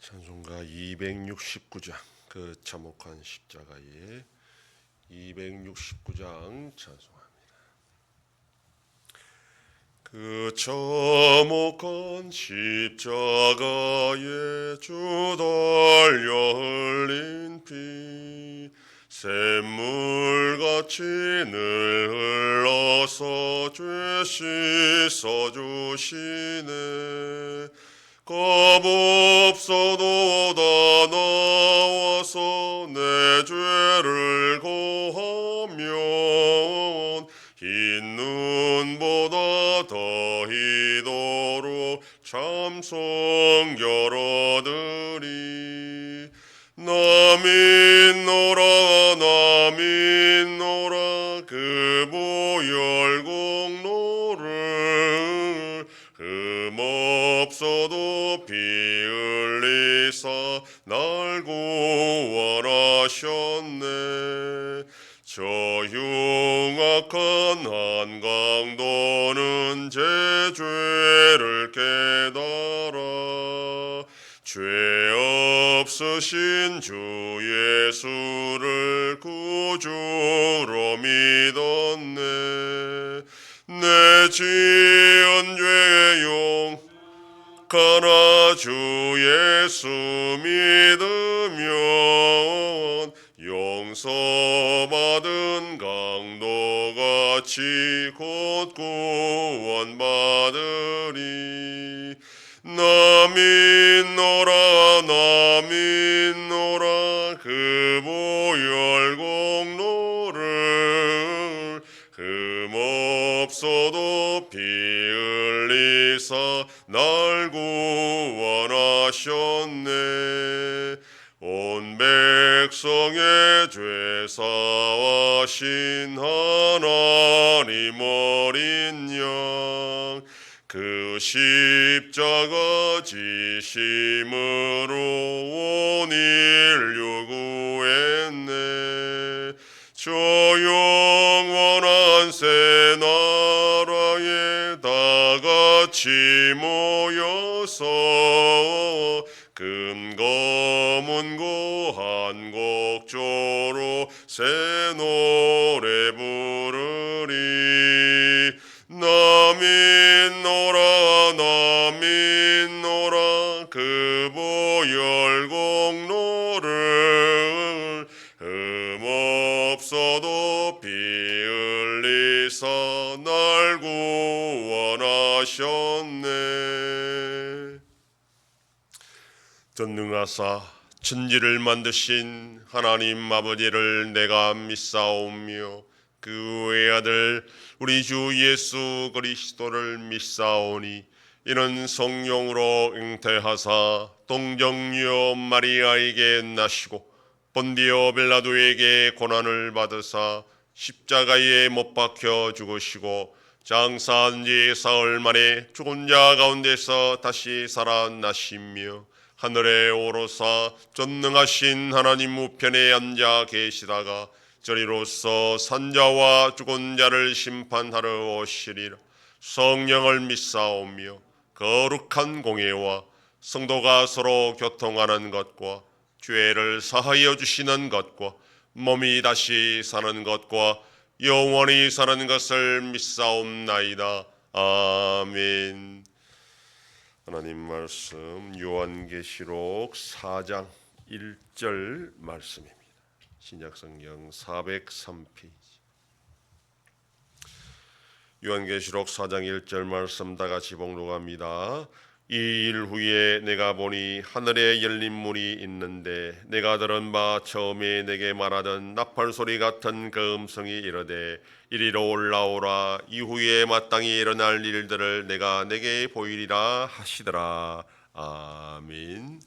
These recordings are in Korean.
찬송가 269장 그 참혹한 십자가의 269장 찬송합니다. 그 참혹한 십자가에 주 달려 흘린 피 샘물같이 늘 흘러서 죄 씻어주시네. 겁 없어도 다 나와서 내 죄를 고하면 흰 눈보다 더히도록 참성결 얻으리. 나 믿노라 그 보혈 공로를 흠없어도 피 흘리사 날 구원하셨네. 저 흉악한 한강도는 제 죄를 깨달아 죄 없으신 주 예수를 구주로 믿었네. 내 지은 죄 용하나 주 예수 믿으면 용서받은 강도같이 곧 구원받으리. 나 믿노라 그 보혈 공로를 흠없어도 피 흘리사 날 구원하셨네. 온 백성의 죄 사하신 하나님 어린 양 그 십자가 지심으로 온 인류 구했네. 저 영원한 새 나라에 다같이 모여서 금검은고 한곡조로 새 노래 부르리. 나 믿노라 그 보혈 공로를 흠없어도 피 흘리사 날 구원하셨네. 전능하사 천지를 만드신 하나님 아버지를 내가 믿사오며 그 외아들 우리 주 예수 그리스도를 믿사오니 이는 성령으로 잉태하사 동정녀 마리아에게 나시고 본디오 빌라도에게 고난을 받으사 십자가에 못 박혀 죽으시고 장사한 지 사흘 만에 죽은 자 가운데서 다시 살아나시며 하늘에 오르사 전능하신 하나님 우편에 앉아 계시다가 저리로서 산자와 죽은 자를 심판하러 오시리라. 성령을 믿사오며 거룩한 공예와 성도가 서로 교통하는 것과 죄를 사하여 주시는 것과 몸이 다시 사는 것과 영원히 사는 것을 믿사옵나이다. 아멘. 하나님 말씀 요한계시록 4장 1절 말씀입니다. 신약성경 403페이지. 요한계시록 4장 1절 말씀 다 같이 봉독합니다. 이 일 후에 내가 보니 하늘에 열린 문이 있는데 내가 들은 바 처음에 내게 말하던 나팔 소리 같은 그 음성이 이르되 이리로 올라오라. 이후에 마땅히 일어날 일들을 내가 내게 보이리라 하시더라. 아멘.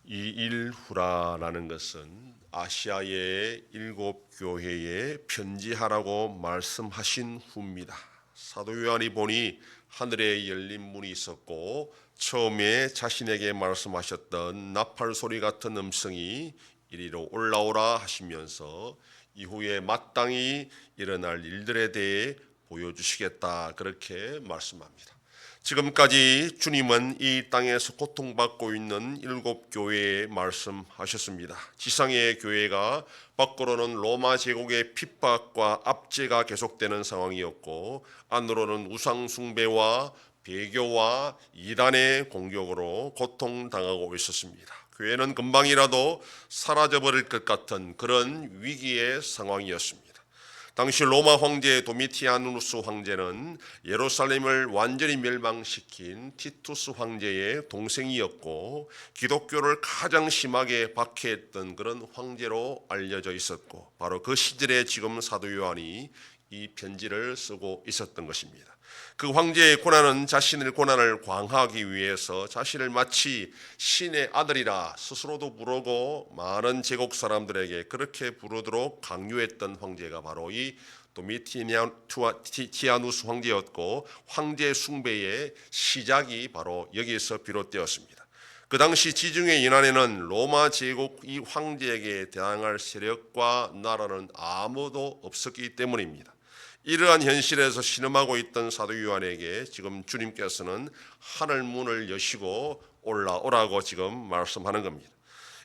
이 일 후라라는 것은 아시아의 7교회에 편지하라고 말씀하신 후입니다. 사도 요한이 보니 하늘에 열린 문이 있었고 처음에 자신에게 말씀하셨던 나팔 소리 같은 음성이 이리로 올라오라 하시면서 이후에 마땅히 일어날 일들에 대해 보여주시겠다 그렇게 말씀합니다. 지금까지 주님은 이 땅에서 고통받고 있는 7교회에 말씀하셨습니다. 지상의 교회가 밖으로는 로마 제국의 핍박과 압제가 계속되는 상황이었고, 안으로는 우상 숭배와 배교와 이단의 공격으로 고통당하고 있었습니다. 교회는 금방이라도 사라져버릴 것 같은 그런 위기의 상황이었습니다. 당시 로마 황제 도미티아누스 황제는 예루살렘을 완전히 멸망시킨 티투스 황제의 동생이었고, 기독교를 가장 심하게 박해했던 그런 황제로 알려져 있었고, 바로 그 시절에 지금 사도 요한이 이 편지를 쓰고 있었던 것입니다. 그 황제의 고난은 자신의 고난을 광화하기 위해서 자신을 마치 신의 아들이라 스스로도 부르고 많은 제국 사람들에게 그렇게 부르도록 강요했던 황제가 바로 이 도미티아누스 황제였고, 황제 숭배의 시작이 바로 여기서 비롯되었습니다. 그 당시 지중해 연안에는 로마 제국 이 황제에게 대항할 세력과 나라는 아무도 없었기 때문입니다. 이러한 현실에서 신음하고 있던 사도 요한에게 지금 주님께서는 하늘 문을 여시고 올라오라고 지금 말씀하는 겁니다.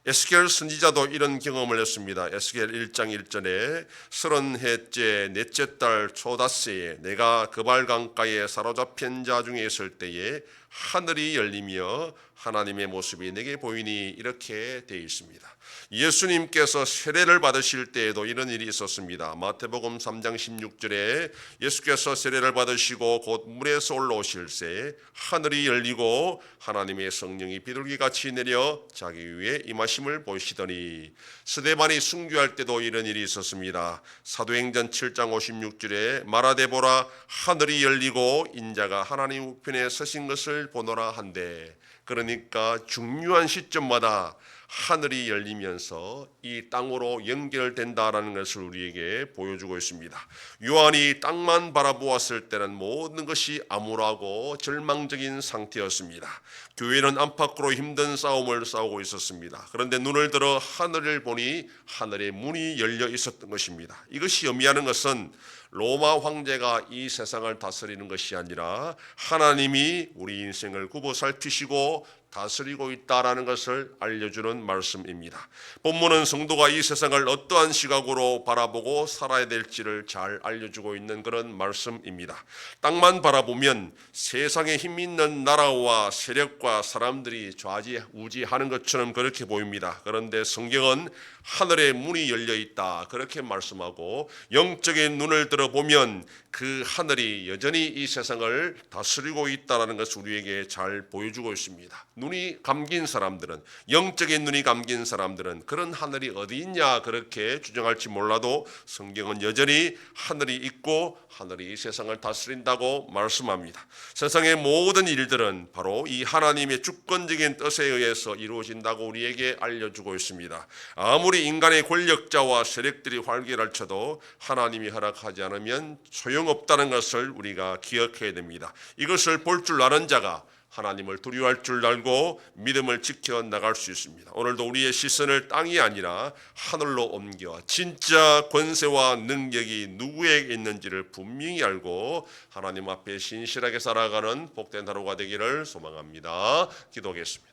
에스겔 선지자도 이런 경험을 했습니다. 에스겔 1장 1절에 30해째 넷째 달 초닷새에 내가 그발 강가에 사로잡힌 자 중에 있을 때에 하늘이 열리며 하나님의 모습이 내게 보이니, 이렇게 되어 있습니다. 예수님께서 세례를 받으실 때에도 이런 일이 있었습니다. 마태복음 3장 16절에 예수께서 세례를 받으시고 곧 물에서 올라오실새 하늘이 열리고 하나님의 성령이 비둘기같이 내려 자기 위에 임하심을 보시더니, 스데반이 순교할 때도 이런 일이 있었습니다. 사도행전 7장 56절에 말하되 보라 하늘이 열리고 인자가 하나님 우편에 서신 것을 보노라 한데, 그러니까 중요한 시점마다 하늘이 열리면서 이 땅으로 연결된다라는 것을 우리에게 보여주고 있습니다. 요한이 땅만 바라보았을 때는 모든 것이 암울하고 절망적인 상태였습니다. 교회는 안팎으로 힘든 싸움을 싸우고 있었습니다. 그런데 눈을 들어 하늘을 보니 하늘의 문이 열려 있었던 것입니다. 이것이 의미하는 것은 로마 황제가 이 세상을 다스리는 것이 아니라 하나님이 우리 인생을 굽어 살피시고 다스리고 있다라는 것을 알려주는 말씀입니다. 본문은 성도가 이 세상을 어떠한 시각으로 바라보고 살아야 될지를 잘 알려주고 있는 그런 말씀입니다. 땅만 바라보면 세상에 힘 있는 나라와 세력과 사람들이 좌지우지하는 것처럼 그렇게 보입니다. 그런데 성경은 하늘의 문이 열려 있다, 그렇게 말씀하고, 영적인 눈을 들어보면 그 하늘이 여전히 이 세상을 다스리고 있다는 것을 우리에게 잘 보여주고 있습니다. 눈이 감긴 사람들은, 영적인 눈이 감긴 사람들은 그런 하늘이 어디 있냐 그렇게 주장할지 몰라도 성경은 여전히 하늘이 있고 하늘이 이 세상을 다스린다고 말씀합니다. 세상의 모든 일들은 바로 이 하나님의 주권적인 뜻에 의해서 이루어진다고 우리에게 알려주고 있습니다. 아무리 인간의 권력자와 세력들이 활개를 쳐도 하나님이 허락하지 않으면 소용없다는 것을 우리가 기억해야 됩니다. 이것을 볼 줄 아는 자가 하나님을 두려워할 줄 알고 믿음을 지켜나갈 수 있습니다. 오늘도 우리의 시선을 땅이 아니라 하늘로 옮겨 진짜 권세와 능력이 누구에게 있는지를 분명히 알고 하나님 앞에 신실하게 살아가는 복된 하루가 되기를 소망합니다. 기도하겠습니다.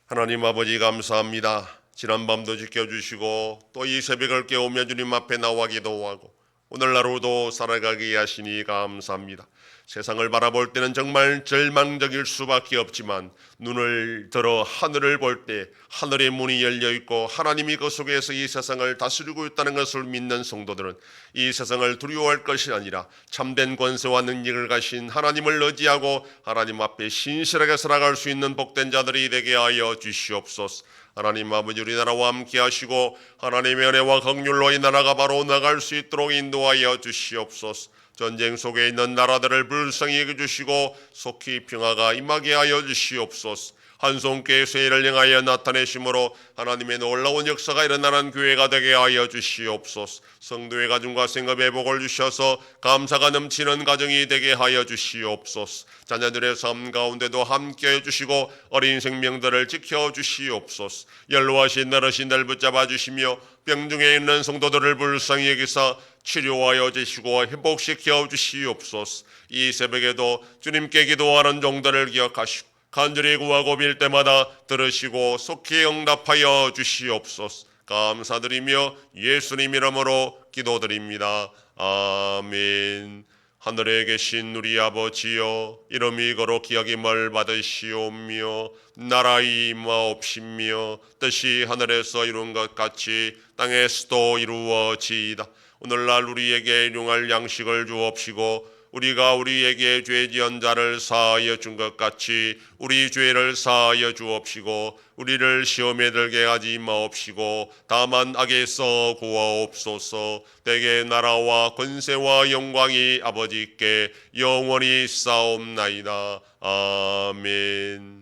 하나님 아버지, 감사합니다. 지난밤도 지켜주시고 또 이 새벽을 깨우며 주님 앞에 나와 기도하고 오늘 하루도 살아가게 하시니 감사합니다. 세상을 바라볼 때는 정말 절망적일 수밖에 없지만 눈을 들어 하늘을 볼 때 하늘의 문이 열려 있고 하나님이 그 속에서 이 세상을 다스리고 있다는 것을 믿는 성도들은 이 세상을 두려워할 것이 아니라 참된 권세와 능력을 가신 하나님을 의지하고 하나님 앞에 신실하게 살아갈 수 있는 복된 자들이 되게 하여 주시옵소서. 하나님 아버지, 우리나라와 함께 하시고 하나님의 은혜와 긍휼로 이 나라가 바로 나갈 수 있도록 인도하여 주시옵소서. 전쟁 속에 있는 나라들을 불쌍히 여겨주시고 속히 평화가 임하게 하여 주시옵소서. 한 손께 쇠를 행하여 나타내심으로 하나님의 놀라운 역사가 일어나는 교회가 되게 하여 주시옵소서. 성도의 가정과 생업에 복을 주셔서 감사가 넘치는 가정이 되게 하여 주시옵소서. 자녀들의 삶 가운데도 함께해 주시고 어린 생명들을 지켜 주시옵소서. 연로하신 어르신들 붙잡아 주시며 병중에 있는 성도들을 불쌍히 여기사 치료하여 주시고 회복시켜 주시옵소서. 이 새벽에도 주님께 기도하는 종들을 기억하시고 간절히 구하고 빌 때마다 들으시고 속히 응답하여 주시옵소서. 감사드리며 예수님 이름으로 기도드립니다. 아멘. 하늘에 계신 우리 아버지여, 이름이 거룩히 여김을 받으시오며 나라의 임하옵시며 뜻이 하늘에서 이룬 것 같이 땅에서도 이루어지이다. 오늘날 우리에게 일용할 양식을 주옵시고 우리가 우리에게 죄 지은 자를 사하여 준 것 같이 우리 죄를 사하여 주옵시고 우리를 시험에 들게 하지 마옵시고 다만 악에서 구하옵소서. 대개 나라와 권세와 영광이 아버지께 영원히 싸움나이다. 아멘.